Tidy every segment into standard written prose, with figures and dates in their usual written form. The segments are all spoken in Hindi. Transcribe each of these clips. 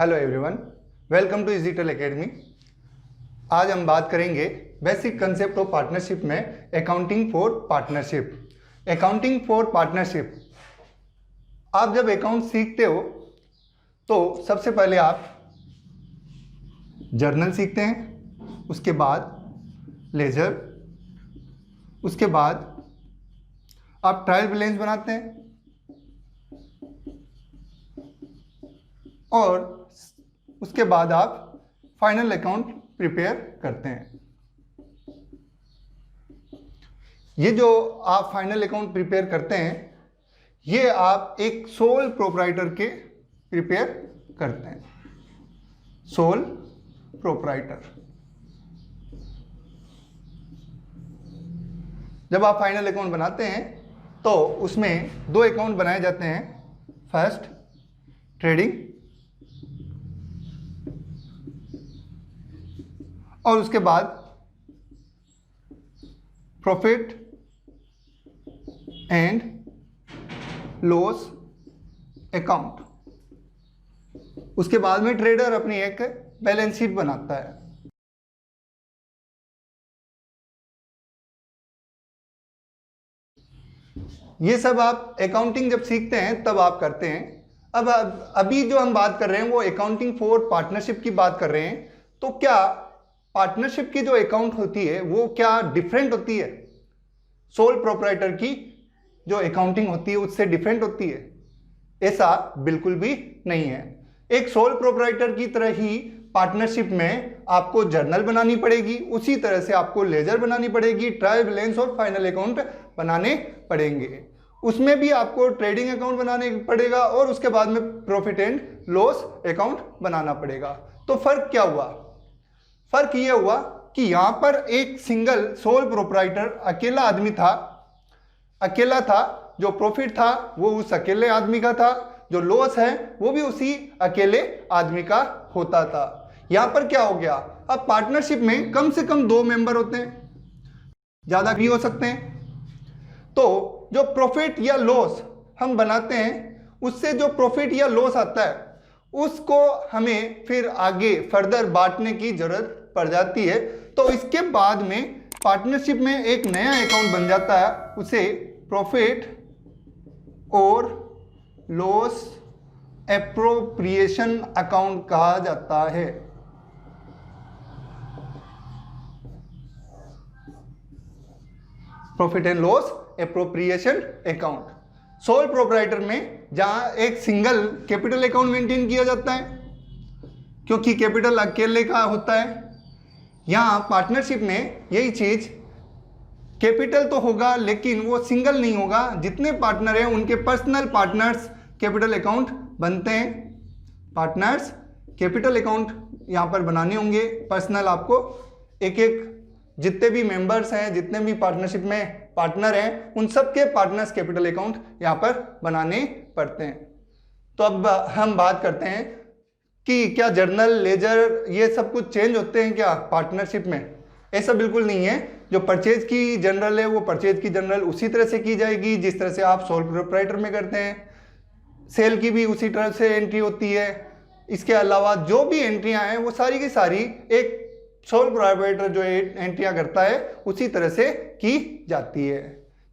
Hello everyone, welcome to digital academy. आज हम बात करेंगे बेसिक कंसेप्ट ऑफ पार्टनरशिप में accounting for partnership. Accounting for partnership, आप जब अकाउंट सीखते हो तो सबसे पहले आप जर्नल सीखते हैं, उसके बाद लेजर, उसके बाद आप ट्रायल बैलेंस बनाते हैं और उसके बाद आप फाइनल अकाउंट प्रिपेयर करते हैं। ये जो आप फाइनल अकाउंट प्रिपेयर करते हैं, ये आप एक सोल प्रोप्राइटर के प्रिपेयर करते हैं। सोल प्रोप्राइटर, जब आप फाइनल अकाउंट बनाते हैं तो उसमें दो अकाउंट बनाए जाते हैं। फर्स्ट ट्रेडिंग और उसके बाद प्रॉफिट एंड लॉस अकाउंट। उसके बाद में ट्रेडर अपनी एक बैलेंस शीट बनाता है। ये सब आप अकाउंटिंग जब सीखते हैं तब आप करते हैं। अब अभी जो हम बात कर रहे हैं वो अकाउंटिंग फॉर पार्टनरशिप की बात कर रहे हैं। तो क्या पार्टनरशिप की जो अकाउंट होती है वो क्या डिफरेंट होती है? सोल प्रोप्राइटर की जो अकाउंटिंग होती है उससे डिफरेंट होती है? ऐसा बिल्कुल भी नहीं है। एक सोल प्रोप्राइटर की तरह ही पार्टनरशिप में आपको जर्नल बनानी पड़ेगी, उसी तरह से आपको लेजर बनानी पड़ेगी, ट्रायल बैलेंस और फाइनल अकाउंट बनाने पड़ेंगे। उसमें भी आपको ट्रेडिंग अकाउंट बनाने पड़ेगा और उसके बाद में प्रॉफिट एंड लॉस अकाउंट बनाना पड़ेगा। तो फर्क क्या हुआ? फर्क ये हुआ कि यहां पर एक सिंगल सोल प्रोप्राइटर अकेला आदमी था, अकेला था। जो प्रॉफिट था वो उस अकेले आदमी का था, जो लॉस है वो भी उसी अकेले आदमी का होता था। यहां पर क्या हो गया, अब पार्टनरशिप में कम से कम 2 मेंबर होते हैं, ज्यादा भी हो सकते हैं। तो जो प्रॉफिट या लॉस हम बनाते हैं, उससे जो प्रॉफिट या लॉस आता है उसको हमें फिर आगे फर्दर बांटने की जरूरत पड़ जाती है। तो इसके बाद में पार्टनरशिप में एक नया अकाउंट बन जाता है, उसे प्रॉफिट और लॉस एप्रोप्रिएशन अकाउंट कहा जाता है। Profit and loss appropriation account sole proprietor में जहां एक सिंगल कैपिटल अकाउंट मेंटेन किया जाता है, क्योंकि कैपिटल अकेले का होता है। यहां पार्टनरशिप में यही चीज, कैपिटल तो होगा लेकिन वो सिंगल नहीं होगा। जितने पार्टनर हैं उनके पर्सनल पार्टनर्स कैपिटल अकाउंट बनते हैं। पार्टनर्स कैपिटल अकाउंट यहां पर बनाने होंगे पर्सनल। आपको एक एक जितने भी मेंबर्स हैं, जितने भी पार्टनरशिप में पार्टनर हैं, उन सब के पार्टनर्स कैपिटल अकाउंट यहां पर बनाने पड़ते हैं। तो अब हम बात करते हैं कि क्या जर्नल, लेजर ये सब कुछ चेंज होते हैं क्या पार्टनरशिप में? ऐसा बिल्कुल नहीं है। जो परचेज की जनरल है वो परचेज की जनरल उसी तरह से की जाएगी जिस तरह से आप सोल प्रोप्राइटर में करते हैं। सेल की भी उसी तरह से एंट्री होती है। इसके अलावा जो भी एंट्रियां हैं वो सारी की सारी एक सोल प्रोप्राइटर जो एंट्रियां करता है उसी तरह से की जाती है।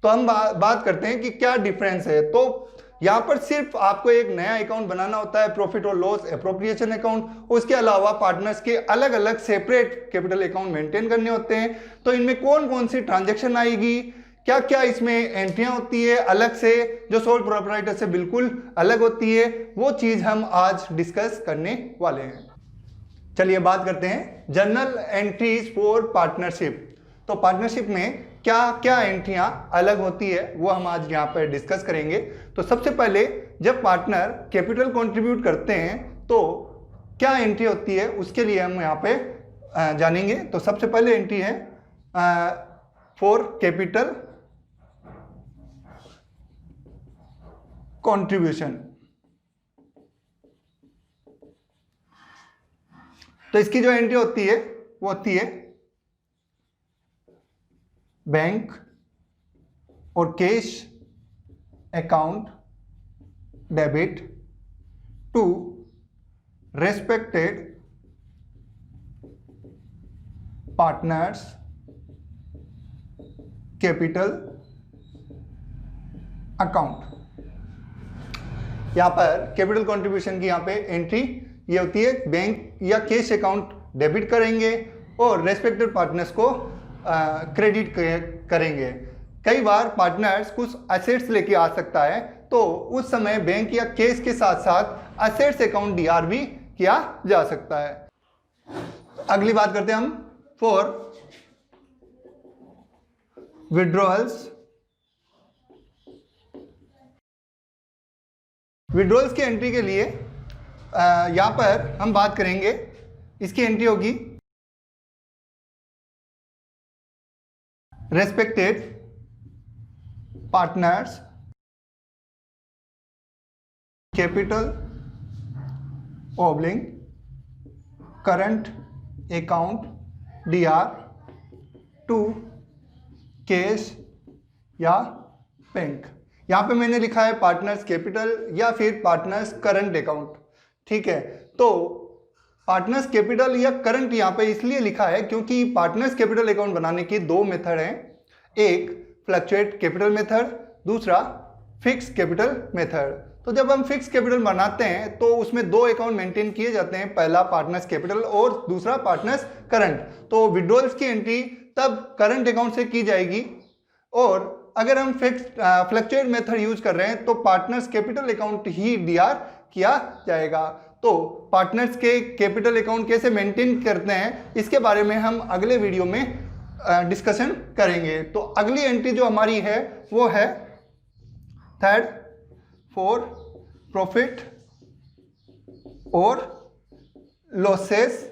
तो हम बात करते हैं कि क्या डिफरेंस है। तो यहां पर सिर्फ आपको एक नया अकाउंट बनाना होता है, प्रॉफिट और लॉस एप्रोप्रिएशन अकाउंट। उसके अलावा पार्टनर्स के अलग अलग सेपरेट कैपिटल अकाउंट मेंटेन करने होते हैं। तो इनमें कौन कौन सी ट्रांजैक्शन आएगी, क्या क्या इसमें एंट्रियां होती है अलग से जो सोल प्रोप्राइटर से बिल्कुल अलग होती है, वो चीज हम आज डिस्कस करने वाले हैं। चलिए बात करते हैं जर्नल एंट्रीज फॉर पार्टनरशिप। तो पार्टनरशिप में क्या क्या एंट्रियां अलग होती है वो हम आज यहाँ पर डिस्कस करेंगे। तो सबसे पहले जब पार्टनर कैपिटल कंट्रीब्यूट करते हैं तो क्या एंट्री होती है उसके लिए हम यहाँ पे जानेंगे। तो सबसे पहले एंट्री है फॉर कैपिटल कंट्रीब्यूशन। तो इसकी जो एंट्री होती है वो होती है बैंक और cash account debit to respected partners capital account. यहां पर कैपिटल कंट्रीब्यूशन की यहां पे एंट्री ये होती है, बैंक या कैश अकाउंट डेबिट करेंगे और रेस्पेक्टेड पार्टनर्स को क्रेडिट करेंगे। कई बार पार्टनर्स कुछ एसेट्स लेके आ सकता है, तो उस समय बैंक या कैश के साथ साथ एसेट्स अकाउंट डीआर भी किया जा सकता है। अगली बात करते हैं हम फॉर विड्रॉल्स। विड्रॉल्स की एंट्री के लिए यहां पर हम बात करेंगे, इसकी एंट्री होगी रेस्पेक्टेड पार्टनर्स कैपिटल ओब्लिंग current account DR to cash या बैंक। यहां पे मैंने लिखा है पार्टनर्स कैपिटल या फिर पार्टनर्स करंट अकाउंट, ठीक है। तो पार्टनर्स कैपिटल या करंट यहां पे इसलिए लिखा है क्योंकि पार्टनर्स कैपिटल अकाउंट बनाने के दो मेथड हैं, एक फ्लक्चुएट कैपिटल मेथड, दूसरा फिक्स कैपिटल मेथड। तो जब हम फिक्स कैपिटल बनाते हैं तो उसमें दो अकाउंट मेंटेन किए जाते हैं, पहला पार्टनर्स कैपिटल और दूसरा पार्टनर्स करंट। तो विड्रॉल्स की एंट्री तब करंट अकाउंट से की जाएगी, और अगर हम फिक्स फ्लक्चुएट मेथड यूज कर रहे हैं तो पार्टनर्स कैपिटल अकाउंट ही डीआर किया जाएगा। तो पार्टनर्स के कैपिटल अकाउंट कैसे मेंटेन करते हैं इसके बारे में हम अगले वीडियो में डिस्कशन करेंगे। तो अगली एंट्री जो हमारी है वो है थर्ड फॉर प्रॉफिट और लॉसेस।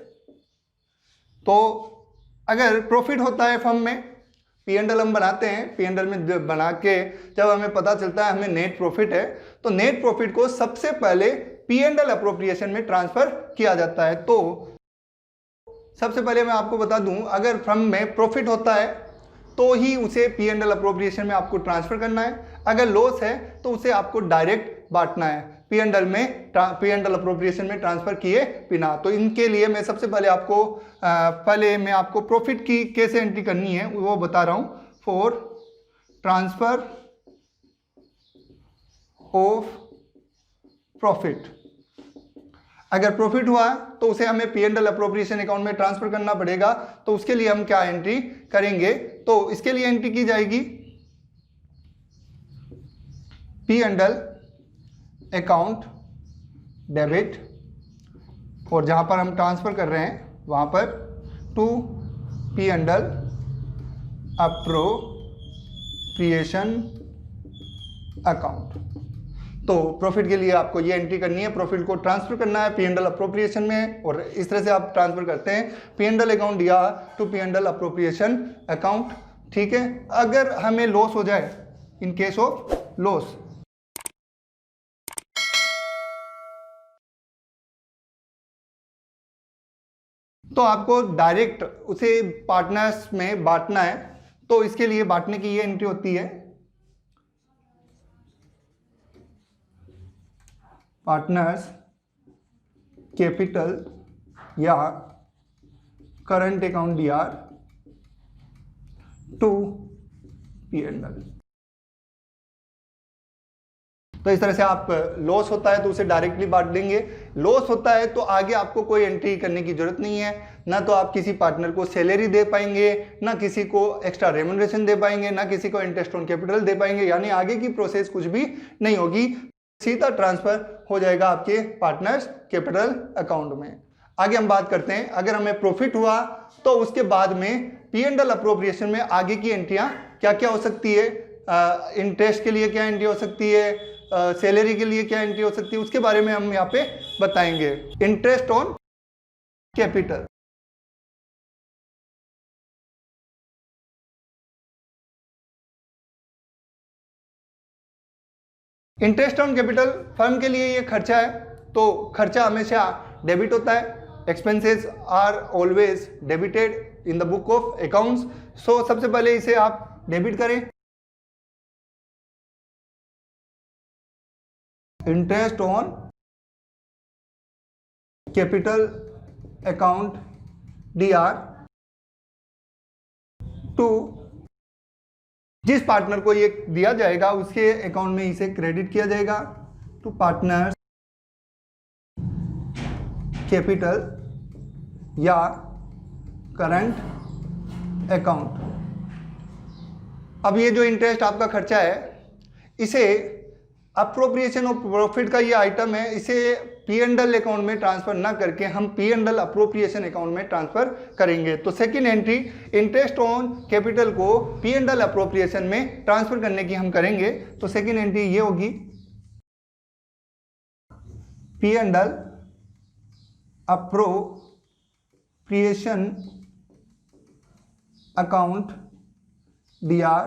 तो अगर प्रॉफिट होता है फर्म में, पी एंड एल हम बनाते हैं, पी एंड एल में बना के जब हमें पता चलता है हमें नेट प्रॉफिट है, तो नेट प्रॉफिट को सबसे पहले पी एंड एल अप्रोप्रिएशन में ट्रांसफर किया जाता है। तो सबसे पहले मैं आपको बता दूं, अगर फर्म में प्रॉफिट होता है तो ही उसे पी एंड एल अप्रोप्रिएशन में आपको ट्रांसफर करना है, अगर लॉस है तो उसे आपको डायरेक्ट बांटना है पी एंड एल अप्रोप्रिएशन में ट्रांसफर किए बिना। तो इनके लिए मैं सबसे पहले मैं आपको प्रॉफिट की कैसे एंट्री करनी है वो बता रहा हूं। फॉर ट्रांसफर ऑफ प्रॉफिट, अगर प्रॉफिट हुआ तो उसे हमें P and L appropriation account में ट्रांसफर करना पड़ेगा। तो उसके लिए हम क्या एंट्री करेंगे, तो इसके लिए एंट्री की जाएगी P and L account debit, और जहां पर हम ट्रांसफर कर रहे हैं वहां पर to P and L appropriation account. तो प्रॉफिट के लिए आपको ये एंट्री करनी है, प्रॉफिट को ट्रांसफर करना है पी एंड एल अप्रोप्रिएशन में, और इस तरह से आप ट्रांसफर करते हैं पी एंड एल अकाउंट या to P and L appropriation account, ठीक है। अगर हमें लॉस हो जाए, इन केस ऑफ लॉस, तो आपको डायरेक्ट उसे पार्टनर्स में बांटना है। तो इसके लिए बांटने की ये एंट्री होती है पार्टनर्स कैपिटल या current account DR to P and L. तो इस तरह से आप लॉस होता है तो उसे डायरेक्टली बांट देंगे, लॉस होता है तो आगे आपको कोई एंट्री करने की जरूरत नहीं है, ना तो आप किसी पार्टनर को सैलरी दे पाएंगे, ना किसी को एक्स्ट्रा रेम्युनरेशन दे पाएंगे, ना किसी को इंटरेस्ट ऑन कैपिटल दे पाएंगे, यानी आगे की प्रोसेस कुछ भी नहीं होगी, सीधा ट्रांसफर हो जाएगा आपके पार्टनर्स कैपिटल अकाउंट में। आगे हम बात करते हैं, अगर हमें प्रॉफिट हुआ तो उसके बाद में पी एंड एल अप्रोप्रिएशन में आगे की एंट्रियां क्या क्या हो सकती है, इंटरेस्ट के लिए क्या एंट्री हो सकती है, सैलरी के लिए क्या एंट्री हो सकती है, उसके बारे में हम यहाँ पे बताएंगे। Interest on capital, interest on capital firm के लिए ये खर्चा है, तो खर्चा हमेशा डेबिट होता है, expenses are always debited in the book of accounts. So सबसे पहले इसे आप डेबिट करें, interest on capital account DR to जिस पार्टनर को ये दिया जाएगा उसके अकाउंट में इसे क्रेडिट किया जाएगा टू पार्टनर्स कैपिटल या करंट अकाउंट। अब ये जो इंटरेस्ट आपका खर्चा है इसे अप्रोप्रिएशन ऑफ प्रॉफिट का ये आइटम है, इसे P&L अकाउंट में ट्रांसफर ना करके हम P&L अप्रोप्रिएशन अकाउंट में ट्रांसफर करेंगे। तो second entry interest on capital को P&L अप्रोप्रिएशन में ट्रांसफर करने की हम करेंगे। तो सेकंड एंट्री ये होगी P&L appropriation account DR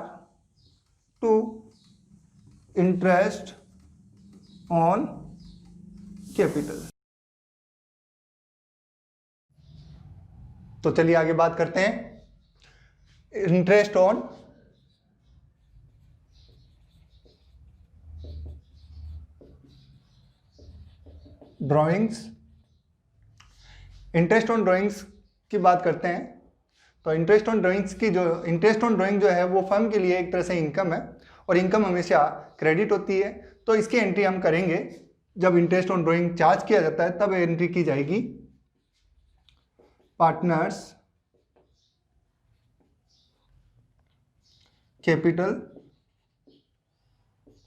to interest on capital. तो चलिए आगे बात करते हैं interest on drawings. Interest on drawings की बात करते हैं। तो इंटरेस्ट ऑन ड्राइंग जो है वो फर्म के लिए एक तरह से इनकम है और इनकम हमेशा क्रेडिट होती है। तो इसकी एंट्री हम करेंगे जब इंटरेस्ट ऑन ड्राइंग चार्ज किया जाता है तब एंट्री की जाएगी पार्टनर्स कैपिटल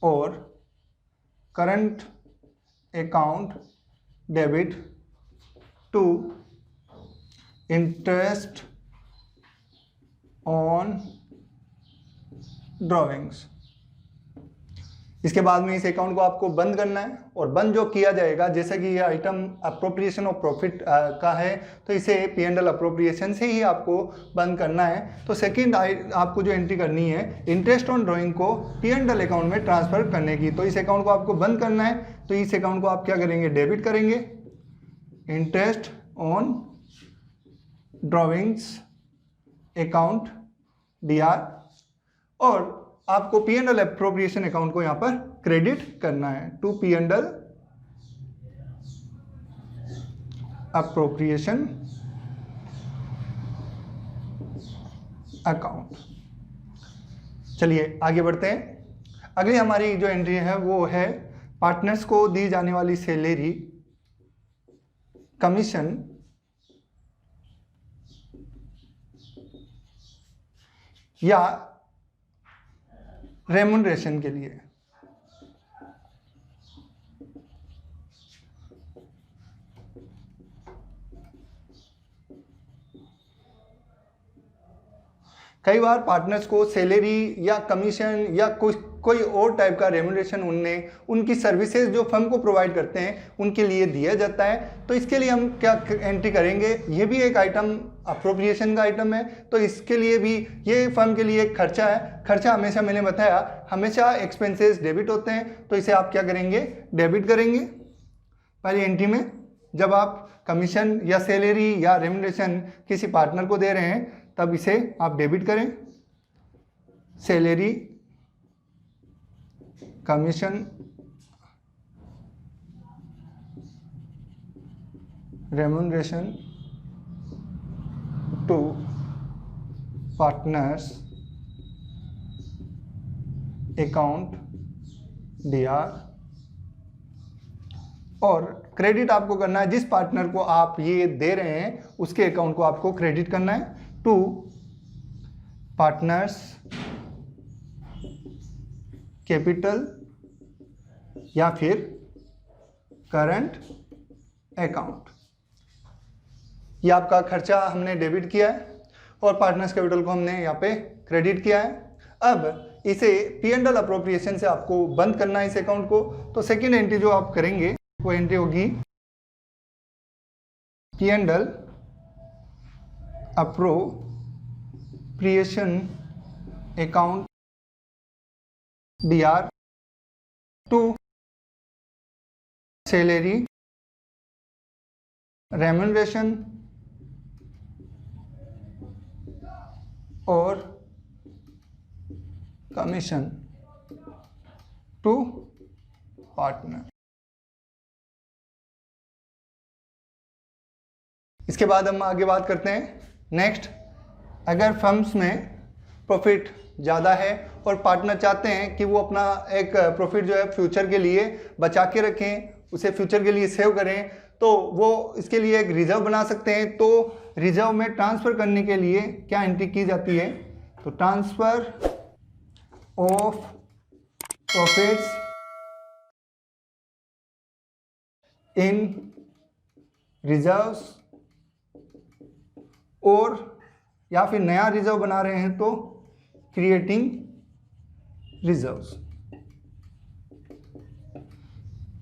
और current account debit to interest on drawings. इसके बाद में इस अकाउंट को आपको बंद करना है और बंद जो किया जाएगा, जैसे कि ये आइटम अप्रोप्रिएशन ऑफ प्रॉफिट का है तो इसे P&L अप्रोप्रिएशन से ही आपको बंद करना है। तो सेकंड आपको जो एंट्री करनी है इंटरेस्ट ऑन ड्राइंग को P&L अकाउंट में ट्रांसफर करने की। तो इस अकाउंट को आपको बंद करना है तो इस अकाउंट को आप क्या करेंगे, डेबिट करेंगे interest on drawings account DR और आपको P&L अप्रोप्रिएशन अकाउंट को यहां पर क्रेडिट करना है टू P&L अप्रोप्रिएशन अकाउंट। चलिए आगे बढ़ते हैं। अगली हमारी जो एंट्री है वो है पार्टनर्स को दी जाने वाली सैलरी, कमीशन या रेमुनरेशन के लिए। कई बार पार्टनर्स को सैलरी या कमीशन या कोई और टाइप का रेमुनरेशन उनकी सर्विसेज जो फर्म को प्रोवाइड करते हैं उनके लिए दिया जाता है। तो इसके लिए हम क्या एंट्री करेंगे, ये भी एक आइटम अप्रोप्रिएशन का आइटम है। तो इसके लिए भी ये फर्म के लिए एक खर्चा है। खर्चा हमेशा मैंने बताया हमेशा एक्सपेंसेस डेबिट होते हैं। तो इसे आप क्या करेंगे, डेबिट करेंगे पहली एंट्री में। जब आप कमीशन या सैलरी या रेमुनरेशन किसी पार्टनर को दे रहे हैं तब इसे आप डेबिट करें, salary commission remuneration to partners account DR और क्रेडिट आपको करना है जिस पार्टनर को आप ये दे रहे हैं उसके अकाउंट को आपको क्रेडिट करना है टू पार्टनर्स कैपिटल या फिर करंट अकाउंट। ये आपका खर्चा हमने डेबिट किया है और पार्टनर्स कैपिटल को हमने यहाँ पे क्रेडिट किया है। अब इसे P&L अप्रोप्रिएशन से आपको बंद करना है इस अकाउंट को। तो सेकेंड एंट्री जो आप करेंगे वो एंट्री होगी P&L appropriation account DR to salary remuneration और कमीशन टू पार्टनर। इसके बाद हम आगे बात करते हैं नेक्स्ट, अगर फर्म्स में प्रॉफिट ज़्यादा है और पार्टनर चाहते हैं कि वो अपना एक प्रॉफिट जो है फ्यूचर के लिए बचा के रखें, उसे फ्यूचर के लिए सेव करें, तो वो इसके लिए एक रिजर्व बना सकते हैं। तो रिजर्व में ट्रांसफ़र करने के लिए क्या एंट्री की जाती है, तो transfer of profits in reserves, और या फिर नया रिजर्व बना रहे हैं तो क्रिएटिंग रिजर्व्स।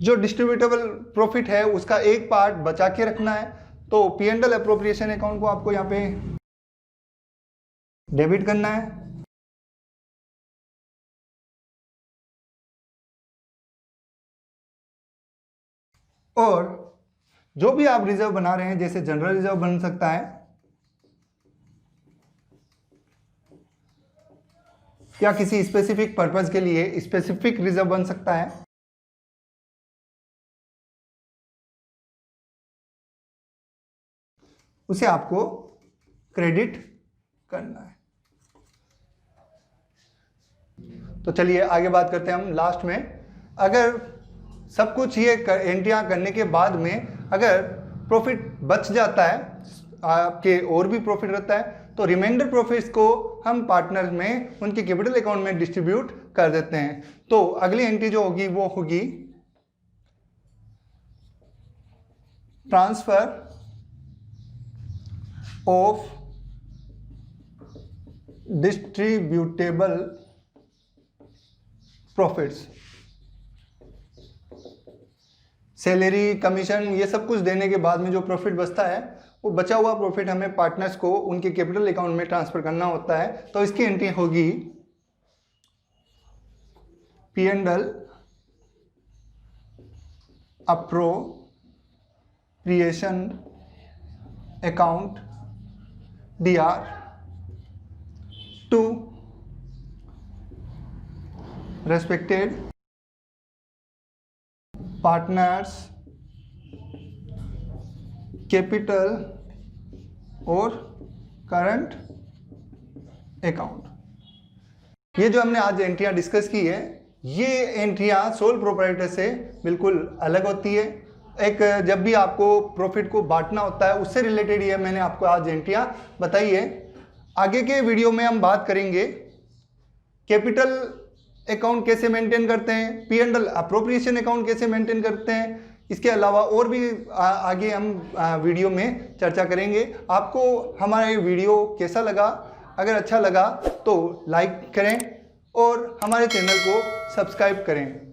जो डिस्ट्रीब्यूटेबल प्रॉफिट है उसका एक पार्ट बचा के रखना है, तो P&L एप्रोप्रिएशन अकाउंट को आपको यहाँ पे डेबिट करना है। और जो भी आप रिजर्व बना रहे हैं, जैसे जनरल रिजर्व बन सकता है या किसी स्पेसिफिक पर्पस के लिए स्पेसिफिक रिजर्व बन सकता है, उसे आपको क्रेडिट करना है। तो चलिए आगे बात करते हैं हम लास्ट में। अगर सब कुछ ये एंट्रियां करने के बाद में अगर प्रॉफिट बच जाता है, आपके और भी प्रॉफिट रहता है, तो रिमाइंडर प्रॉफिट्स को हम पार्टनर में उनके कैपिटल अकाउंट में डिस्ट्रीब्यूट कर देते हैं। तो अगली एंट्री जो होगी वो होगी transfer of distributable profits. Salary, commission, ये सब कुछ देने के बाद में जो प्रॉफिट बचता है, वो बचा हुआ प्रॉफिट हमें पार्टनर्स को उनके कैपिटल अकाउंट में ट्रांसफर करना होता है। तो इसकी एंट्री होगी P&L appropriation account DR to respected partners capital और करंट अकाउंट। ये जो हमने आज एंट्रियां डिस्कस की है, ये एंट्रियां सोल प्रोप्राइटर से बिल्कुल अलग होती है। एक जब भी आपको प्रॉफिट को बांटना होता है उससे रिलेटेड ये मैंने आपको आज एंट्रियां बताई है। आगे के वीडियो में हम बात करेंगे कैपिटल अकाउंट कैसे मेंटेन करते हैं, P&L एप्रोप्रिएशन अकाउंट कैसे मेंटेन करते हैं। इसके अलावा और भी आगे हम वीडियो में चर्चा करेंगे। आपको हमारा ये वीडियो कैसा लगा? अगर अच्छा लगा तो लाइक करें और हमारे चैनल को सब्सक्राइब करें।